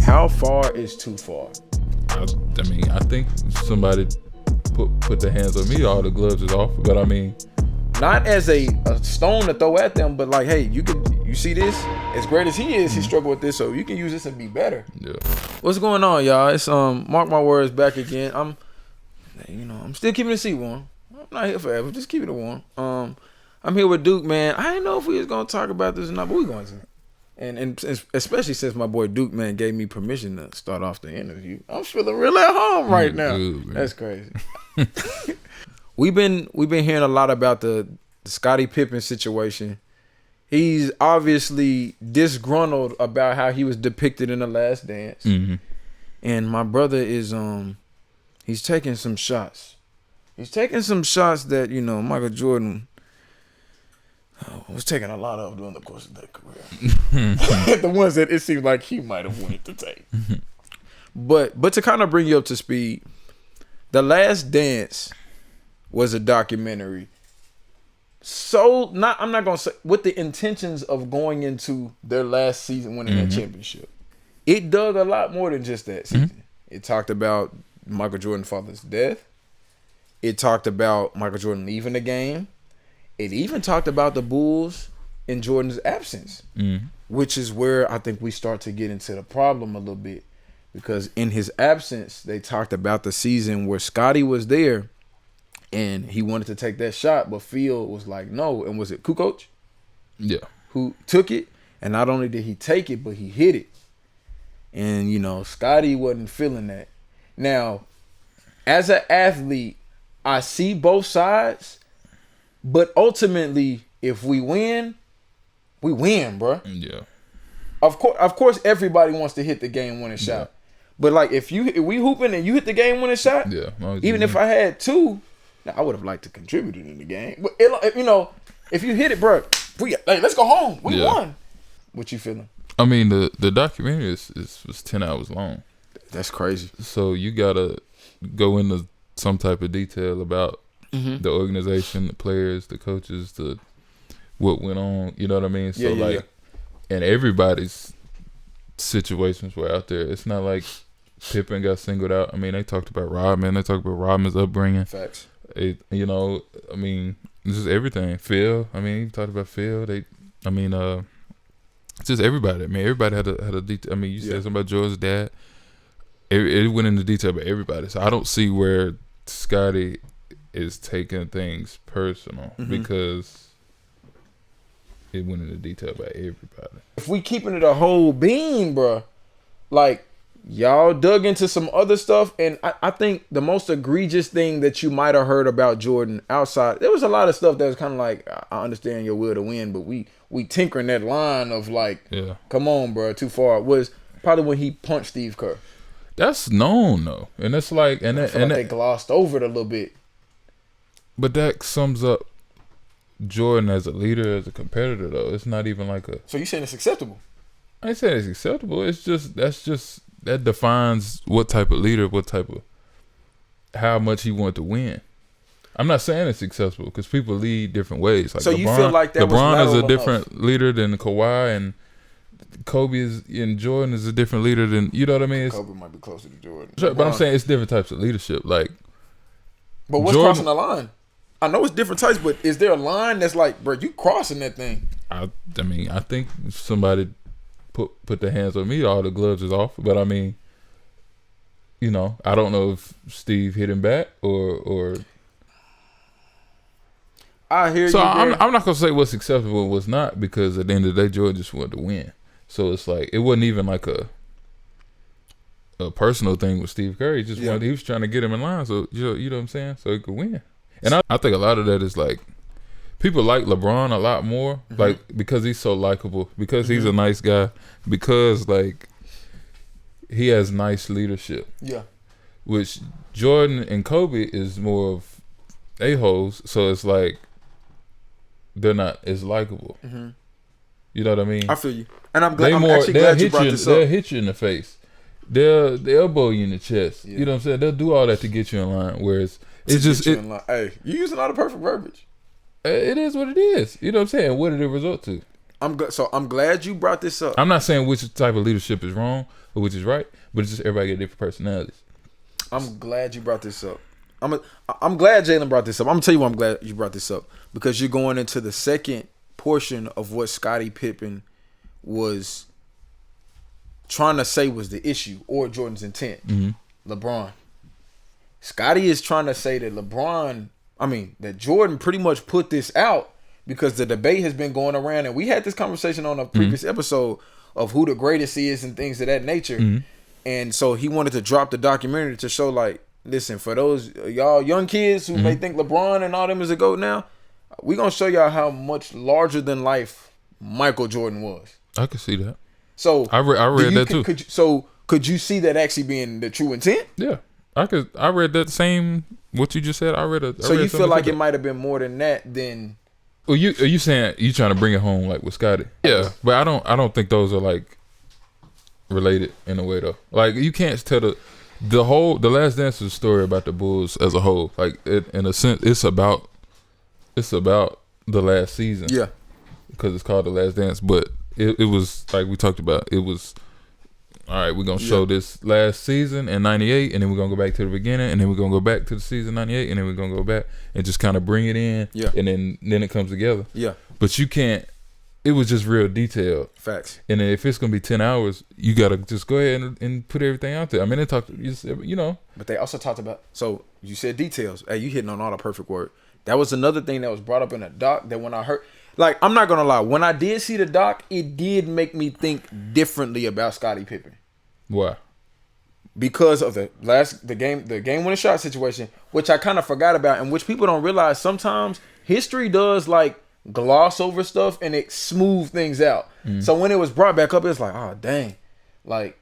How far is too far? I mean, I think somebody put their hands on me, all the gloves is off. But I mean, not as a stone to throw at them, but like, hey, you see this? As great as he is, he struggled with this, so you can use this and be better. Yeah. What's going on, y'all? It's Mark My Words back again. I'm still keeping the seat warm. I'm not here forever. Just keeping it warm. I'm here with Duke, man. I didn't know if we was gonna talk about this or not, but we're going to. And especially since my boy Duke, man, gave me permission to start off the interview. I'm feeling real at home right now. Good, that's crazy. We've been hearing a lot about the Scottie Pippen situation. He's obviously disgruntled about how he was depicted in The Last Dance. Mm-hmm. And my brother is he's taking some shots. He's taking some shots that, Michael Jordan was taking a lot of during the course of that career. The ones that it seems like he might have wanted to take. But to kind of bring you up to speed, The Last Dance was a documentary. I'm not gonna say with the intentions of going into their last season winning that championship. It dug a lot more than just that season. It talked about Michael Jordan's father's death. It talked about Michael Jordan leaving the game. It even talked about the Bulls in Jordan's absence, which is where I think we start to get into the problem a little bit. Because in his absence, they talked about the season where Scottie was there and he wanted to take that shot, but Phil was like, no. And was it Kukoc? Yeah. Who took it? And not only did he take it, but he hit it. And, Scottie wasn't feeling that. Now, as an athlete, I see both sides. But ultimately, if we win, bro. Yeah. Of course, everybody wants to hit the game-winning shot. But like, if we hooping and you hit the game-winning shot, even if I had two, I would have liked to contribute in the game. But if you hit it, bro, let's go home. We won. What you feeling? I mean, the documentary was 10 hours long. That's crazy. So you gotta go into some type of detail about the organization, the players, the coaches, what went on. You know what I mean? So and everybody's situations were out there. It's not like Pippen got singled out. I mean, they talked about Rodman. They talked about Rodman's upbringing. Facts. I mean, this is everything. Phil. I mean, he talked about Phil. It's just everybody. I mean, everybody had a detail. I mean, you said something about George's dad. It went into detail about everybody. So I don't see where Scottie is taking things personal because it went into detail about everybody. If we keeping it a whole bean, bro, like y'all dug into some other stuff, and I think the most egregious thing that you might have heard about Jordan outside, there was a lot of stuff that was kind of like, I understand your will to win, but we tinkering that line of like, come on, bro, too far. Was probably when he punched Steve Kerr. That's known though, and it's like, they glossed over it a little bit. But that sums up Jordan as a leader, as a competitor, though. It's not even like a. So you saying it's acceptable? I ain't saying it's acceptable. It's just that defines what type of leader, how much he wanted to win. I'm not saying it's acceptable because people lead different ways. Like so you feel like that LeBron is a different enough leader than Kawhi, and Kobe and Jordan is a different leader than, you know what I mean? Kobe might be closer to Jordan. Sure, but I'm saying it's different types of leadership. Like, but what's crossing the line? I know it's different types, but is there a line that's like, bro, you crossing that thing? I mean, I think if somebody put their hands on me, all the gloves is off. But I mean, I don't know if Steve hit him back or. I hear so you. So I'm not gonna say what's acceptable and what's not, because at the end of the day, Jordan just wanted to win. So it's like, it wasn't even like a personal thing with Steve Kerr. He just wanted, he was trying to get him in line, so you know what I'm saying, so he could win. And I think a lot of that is like, people like LeBron a lot more, like, because he's so likable, because he's a nice guy, because like he has nice leadership. Yeah. Which Jordan and Kobe is more of a-holes, so it's like they're not as likable. You know what I mean? I feel you. And I'm actually glad you brought this up. They'll hit you in the face. They'll elbow you in the chest. You know what I'm saying? They'll do all that to get you in line, whereas it's just hey, you using all the perfect verbiage. It is what it is. You know what I'm saying? What did it result to? I'm glad you brought this up. I'm not saying which type of leadership is wrong or which is right, but it's just everybody got different personalities. I'm glad you brought this up. I'm glad Jalen brought this up. I'm gonna tell you why I'm glad you brought this up, because you're going into the second portion of what Scottie Pippen was trying to say was the issue or Jordan's intent. Mm-hmm. LeBron. Scottie is trying to say that that Jordan pretty much put this out because the debate has been going around, and we had this conversation on a previous episode of who the greatest is and things of that nature. Mm-hmm. And so he wanted to drop the documentary to show, like, listen, for those y'all young kids who may think LeBron and all them is a GOAT now, we're going to show y'all how much larger than life Michael Jordan was. I could see that. So I read that too. Could you see that actually being the true intent? Yeah. I read that same, what you just said. So you feel like it might have been more than that than... Well, are you saying you trying to bring it home like with Scottie? Yeah, but I don't think those are like related in a way though. Like you can't tell the Last Dance is a story about the Bulls as a whole. Like in a sense, it's about the last season. Yeah, because it's called The Last Dance. But it was like we talked about. It was all right. We're gonna show this last season in '98, and then we're gonna go back to the beginning, and then we're gonna go back to the season '98, and then we're gonna go back and just kind of bring it in. Yeah, and then it comes together. Yeah, but you can't. It was just real detailed. Facts. And then if it's gonna be 10 hours, you gotta just go ahead and put everything out there. I mean, they talked, you know. But they also talked about. So you said details. Hey, you hitting on all the perfect word. That was another thing that was brought up in the doc. That when I heard, like, I'm not gonna lie, when I did see the doc, it did make me think differently about Scottie Pippen. Why? Because of the game winning shot situation, which I kind of forgot about, and which people don't realize sometimes history does like gloss over stuff and it smooth things out. So when it was brought back up, it's like, oh dang, like,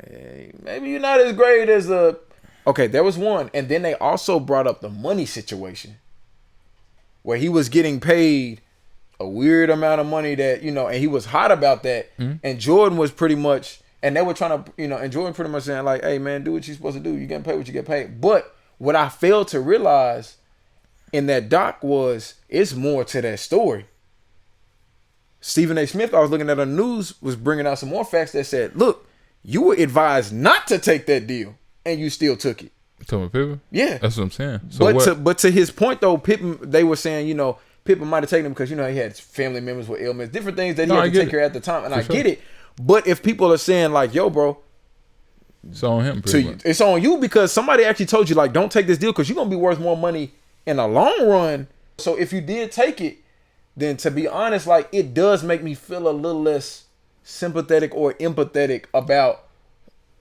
hey, maybe you're not as great as a. Okay, there was one, and then they also brought up the money situation, where he was getting paid a weird amount of money that, you know, and he was hot about that, and Jordan was pretty much, and they were trying to, you know, and Jordan pretty much saying like, hey man, do what you're supposed to do. You getting paid what you get paid. But what I failed to realize in that doc was it's more to that story. Stephen A. Smith, I was looking at the news, was bringing out some more facts that said, look, you were advised not to take that deal, and you still took it. Talking about Pippen? Yeah. That's what I'm saying. So but to his point, though, Pippen, they were saying, you know, Pippen might have taken him because, you know, he had family members with ailments, different things that he had to take care of at the time, and I get it. But if people are saying, like, yo, bro, it's on him, pretty much. It's on you because somebody actually told you, like, don't take this deal because you're going to be worth more money in the long run. So if you did take it, then to be honest, like, it does make me feel a little less sympathetic or empathetic about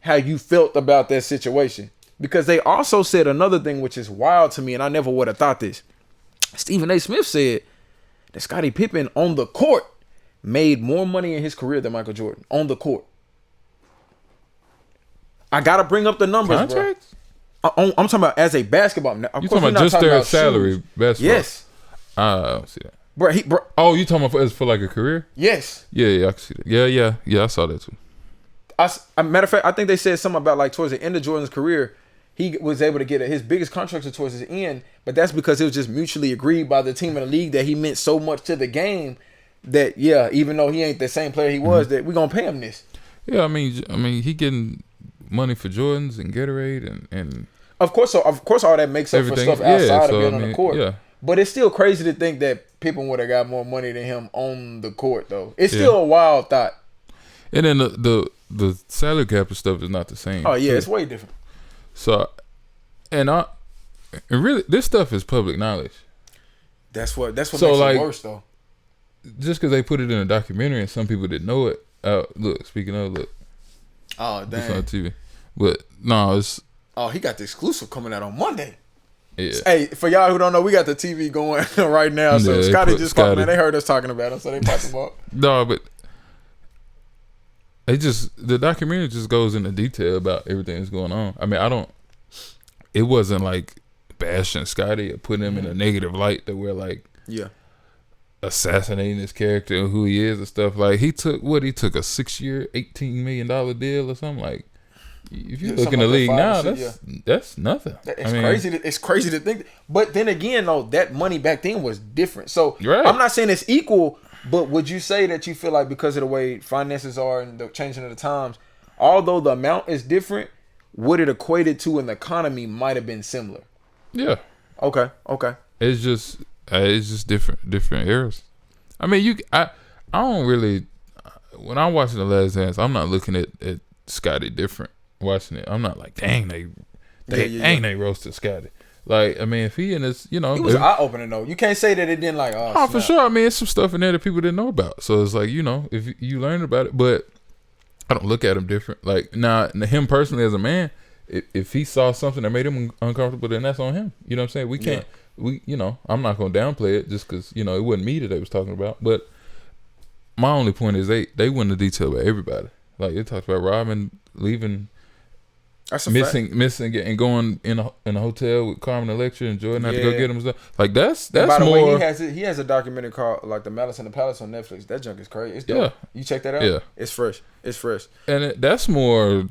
how you felt about that situation. Because they also said another thing which is wild to me, and I never would have thought this. Stephen A. Smith said that Scottie Pippen on the court made more money in his career than Michael Jordan on the court. I gotta bring up the numbers, contracts? Bro. I'm talking about as a basketball. Of you talking about just their salary? Basketball. Yes. I don't see that. Bro, oh, you talking about for like a career? Yes. Yeah, I can see that. Yeah, I saw that too. Matter of fact, I think they said something about like towards the end of Jordan's career, he was able to get his biggest contracts towards his end, but that's because it was just mutually agreed by the team in the league that he meant so much to the game that, yeah, even though he ain't the same player he was, that we're gonna pay him this. Yeah, I mean, he getting money for Jordans and Gatorade and of course all that makes up for stuff outside of being on the court. Yeah. But it's still crazy to think that Pippen would have got more money than him on the court, though. It's still a wild thought. And then the salary cap and stuff is not the same. Oh yeah, it's way different. So, and really, this stuff is public knowledge. That's what makes it worse, though. Just because they put it in a documentary and some people didn't know it. Look, speaking of, look. Oh damn. It's on TV, but no, it's. Oh, he got the exclusive coming out on Monday. Yeah. Hey, for y'all who don't know, we got the TV going right now. So Scottie just called, man. They heard us talking about him, so they popped him up. No, but the documentary just goes into detail about everything that's going on. I mean, it wasn't like bashing Scottie or putting him in a negative light that we're like, assassinating his character and who he is and stuff. Like he took a 6-year, $18 million deal or something like. if you look in the league now, that's nothing. It's crazy to think. But then again, though, that money back then was different. So right. I'm not saying it's equal, but would you say that you feel like because of the way finances are and the changing of the times, although the amount is different, what it equated to in the economy might have been similar? Yeah. Okay. It's just different eras. I mean, I don't really. When I'm watching The Last Dance, I'm not looking at Scottie different. Watching it, I'm not like, dang, they roasted Scottie. Like, I mean, if he in this, it was eye opening though. You can't say that it didn't like. Oh, for sure. I mean, it's some stuff in there that people didn't know about. So it's like, if you learn about it, but I don't look at him different. Like now, him personally as a man, if he saw something that made him uncomfortable, then that's on him. You know what I'm saying? We can't. I'm not gonna downplay it just because it wasn't me that they was talking about. But my only point is they went into detail about everybody. Like it talks about Robin leaving. That's a missing and going in a hotel with Carmen Electra and Jordan had to go get him and stuff. Like that's by the more. way, he has a documentary called like The Malice in the Palace on Netflix. That junk is crazy. It's dope. Yeah. You check that out? Yeah. It's fresh. And that's more.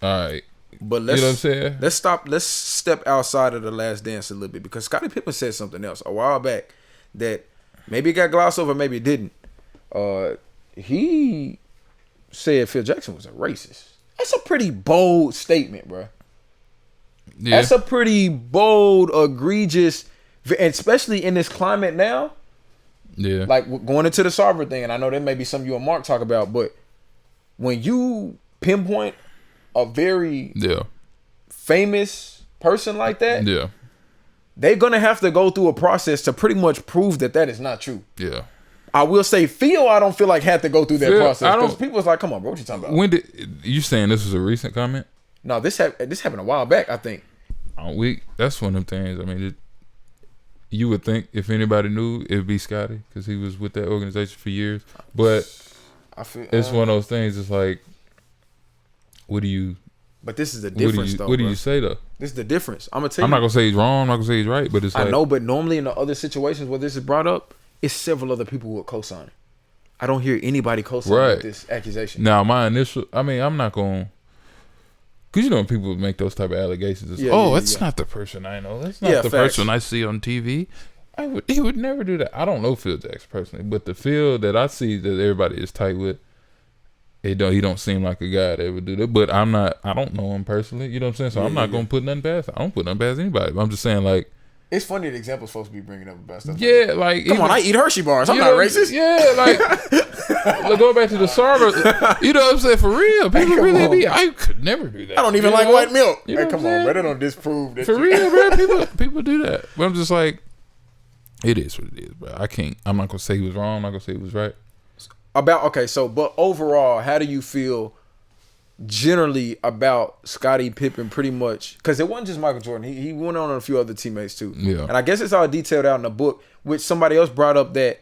All right. But you know what I'm saying? Let's step outside of The Last Dance a little bit because Scottie Pippen said something else a while back that maybe it got glossed over, maybe it didn't. He said Phil Jackson was a racist. That's a pretty bold statement, bro. Yeah. That's a pretty bold, egregious, and especially in this climate now. Yeah. Like going into the Sarver thing, and I know that may be something you and Mark talk about, but when you pinpoint a very famous person like that, they're gonna have to go through a process to pretty much prove that is not true. Yeah. I will say Phil, I don't feel like had to go through that process because people was like, "Come on, bro, what you talking about?" When did you saying this was a recent comment? No, this happened a while back, I think. That's one of them things. I mean, you would think if anybody knew, it'd be Scottie because he was with that organization for years. But I feel it's one of those things. It's like, what do you? But this is the difference, though. What do you say though? This is the difference. I'm gonna tell you. I'm not gonna say he's wrong. I'm not gonna say he's right. But it's I know. But normally in the other situations where this is brought up, it's several other people who will co-sign it. I don't hear anybody co-sign this accusation. Now, my initial, I'm not going to, because when people make those type of allegations, it's not the person I know. That's not the person I see on TV. He would never do that. I don't know Phil Jackson personally, but the Phil that I see that everybody is tight with, he don't seem like a guy that would do that. But I don't know him personally. You know what I'm saying? So I'm not going to put nothing past. I don't put nothing past anybody. But I'm just saying, like, it's funny the examples folks be bringing up about stuff. Yeah, like come on, I eat Hershey bars. I'm not racist. Yeah, like go back to the Sarver. You know what I'm saying? For real, people really be. I could never do that. I don't even like white milk. You know come on, bro. That don't disprove that. For real, bro. People do that. But I'm just like, it is what it is, bro. I'm not gonna say he was wrong. I'm not gonna say he was right. But overall, how do you feel generally about Scottie Pippen? Pretty much because it wasn't just Michael Jordan. He went on a few other teammates too. Yeah. And I guess it's all detailed out in the book, which somebody else brought up that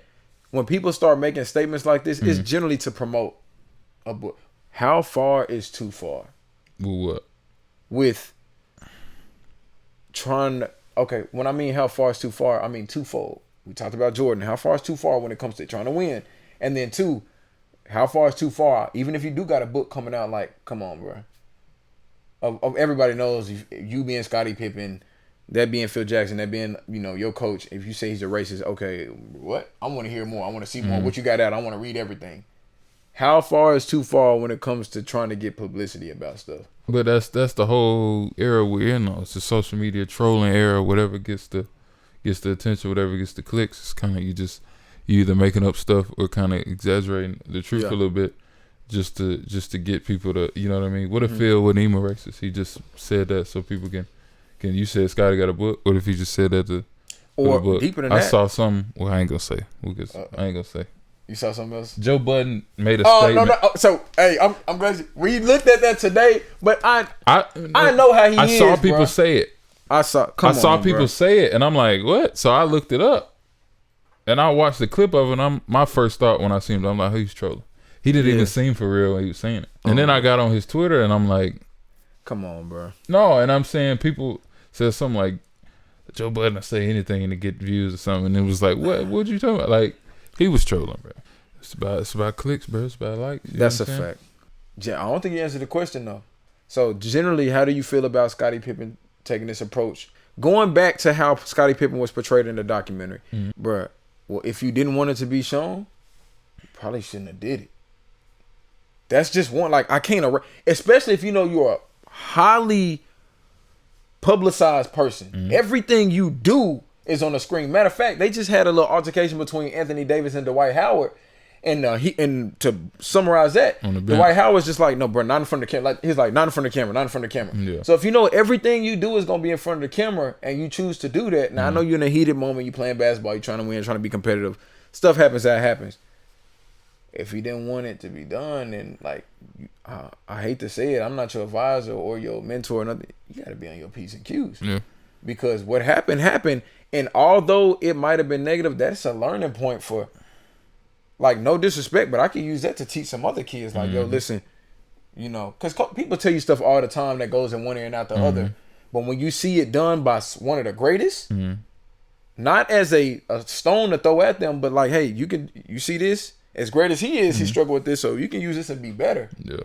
when people start making statements like this, it's generally to promote a book. How far is too far? What? With trying to, when I mean how far is too far, I mean twofold. We talked about Jordan. How far is too far when it comes to trying to win? And then two, how far is too far? Even if you do got a book coming out, like, come on, bro. Of everybody knows you being Scottie Pippen, that being Phil Jackson, that being your coach. If you say he's a racist, okay, what? I want to hear more. I want to see more. What you got out? I want to read everything. How far is too far when it comes to trying to get publicity about stuff? But that's the whole era we're in. Though. It's the social media trolling era. Whatever gets the attention, whatever gets the clicks. It's kind of you either making up stuff or kind of exaggerating the truth a little bit, just to get people to, you know what I mean. What if Phil wasn't even racist? He just said that so people can. You said Scottie got a book. What if he just said that or book? Deeper than I that. saw some. Well, I ain't gonna say. I ain't gonna say. You saw something else? Joe Budden made a statement. No. So, hey, I'm glad we looked at that today, but I know how he is. I saw people say it. I saw people say it, and I'm like, what? So I looked it up. And I watched the clip of it, and my first thought when I seen him, I'm like, he's trolling. He didn't even seem for real when he was saying it. And then I got on his Twitter, and I'm like, come on, bro. No, and I'm saying people said something like, Joe Budden will say anything to get views or something. And it was like, what you talking about? Like, he was trolling, bro. It's about clicks, bro. It's about likes. That's a fact. I don't think you answered the question, though. So generally, how do you feel about Scottie Pippen taking this approach? Going back to how Scottie Pippen was portrayed in the documentary, bruh. Well, if you didn't want it to be shown, you probably shouldn't have did it. That's just one. Like, I can't, especially if you know you're a highly publicized person. Everything you do is on the screen. Matter of fact, they just had a little altercation between Anthony Davis and Dwight Howard. And to summarize that, Dwight Howard was just like, no, bro, not in front of the camera. Like, he's like, not in front of the camera, not in front of the camera. Yeah. So if you know everything you do is gonna be in front of the camera, and you choose to do that, now I know you're in a heated moment, you playing basketball, you're trying to win, trying to be competitive. Stuff happens, that happens. If you didn't want it to be done, then like, I hate to say it, I'm not your advisor or your mentor or nothing. You gotta be on your P's and Q's. Yeah. Because what happened, and although it might have been negative, that's a learning point for. Like, no disrespect, but I can use that to teach some other kids. Like, yo, listen, you know, because people tell you stuff all the time that goes in one ear and out the other. But when you see it done by one of the greatest, not as a stone to throw at them, but like, hey, you see this? As great as he is, he struggled with this, so you can use this and be better. Yeah.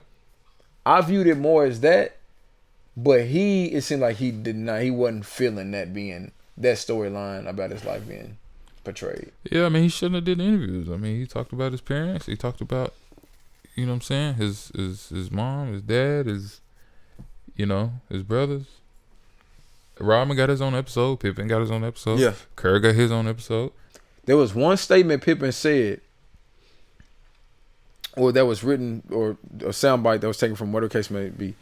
I viewed it more as that, but it seemed like he wasn't feeling that storyline about his life being portrayed. Yeah, I mean, he shouldn't have did interviews. I mean, he talked about his parents. He talked about, you know what I'm saying, his mom, his dad, his brothers. Rodman got his own episode. Pippen got his own episode. Yeah. Kerr got his own episode. There was one statement Pippen said, or that was written, or a soundbite that was taken from whatever case may be,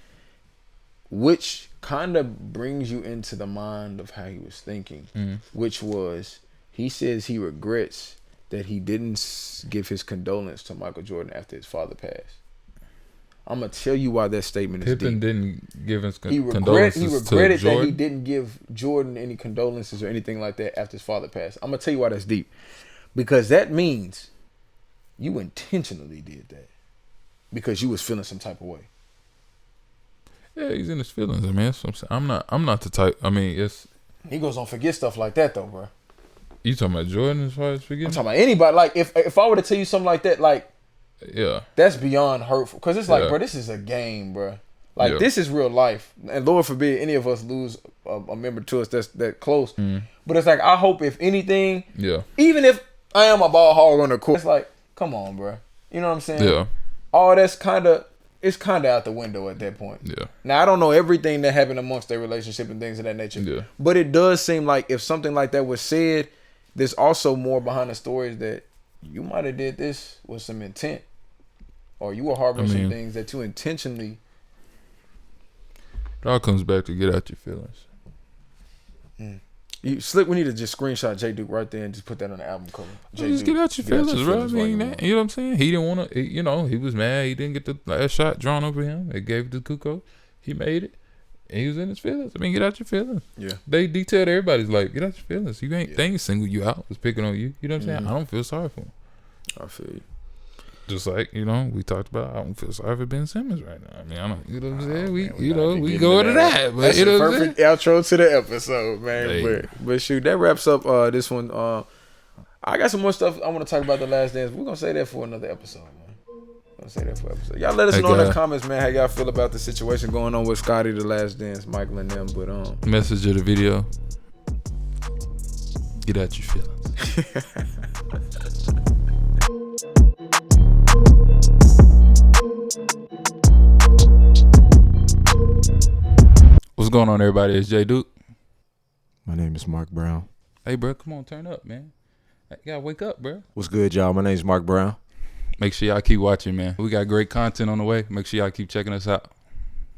which kind of brings you into the mind of how he was thinking, which was, he says he regrets that he didn't give his condolence to Michael Jordan after his father passed. I'm going to tell you why that statement is deep. Pippen didn't give his condolences He regretted that he didn't give Jordan any condolences or anything like that after his father passed. I'm going to tell you why that's deep. Because that means you intentionally did that because you was feeling some type of way. Yeah, he's in his feelings. I mean, that's what I'm saying. I'm not the type. I mean, it's. Niggas don't forget stuff like that though, bro. You talking about Jordan as far as forgetting? I'm talking about anybody. Like, if I were to tell you something like that, like, yeah, that's beyond hurtful. Because it's like, bro, this is a game, bro. Like, this is real life. And Lord forbid any of us lose a member to us that's that close. But it's like, I hope if anything, even if I am a ball hog on the court, it's like, come on, bro. You know what I'm saying? Yeah. All that's it's kind of out the window at that point. Yeah. Now, I don't know everything that happened amongst their relationship and things of that nature. Yeah. But it does seem like if something like that was said, there's also more behind the stories that you might have did this with some intent, or you were harboring some things that you intentionally. It all comes back to get out your feelings. We need to just screenshot J Duke right there and just put that on the album cover. Just get out your feelings, bro. I mean, you know what I'm saying? He didn't want to. You know, he was mad. He didn't get the last shot drawn over him. They gave it to Kukoc. He made it. And he was in his feelings. I mean, get out your feelings. Yeah. They detailed everybody's like, get out your feelings. You ain't. They ain't single you out. Was picking on you. You know what I'm saying? I don't feel sorry for him. I feel you. Just like, you know, we talked about, I don't feel sorry for Ben Simmons right now. I mean, I don't, you know what I'm saying? We go into that. But, that's the perfect outro to the episode, man. Hey. But shoot, that wraps up this one. I got some more stuff I want to talk about The Last Dance. We're going to say that for another episode, man. Y'all let us know in the comments, man, how y'all feel about the situation going on with Scottie, The Last Dance, Michael and them. But message of the video: get out your feelings. What's going on, everybody? It's J Duke. My name is Mark Brown. Hey, bro, come on, turn up, man. You gotta wake up, bro. What's good, y'all? My name is Mark Brown. Make sure y'all keep watching, man. We got great content on the way. Make sure y'all keep checking us out.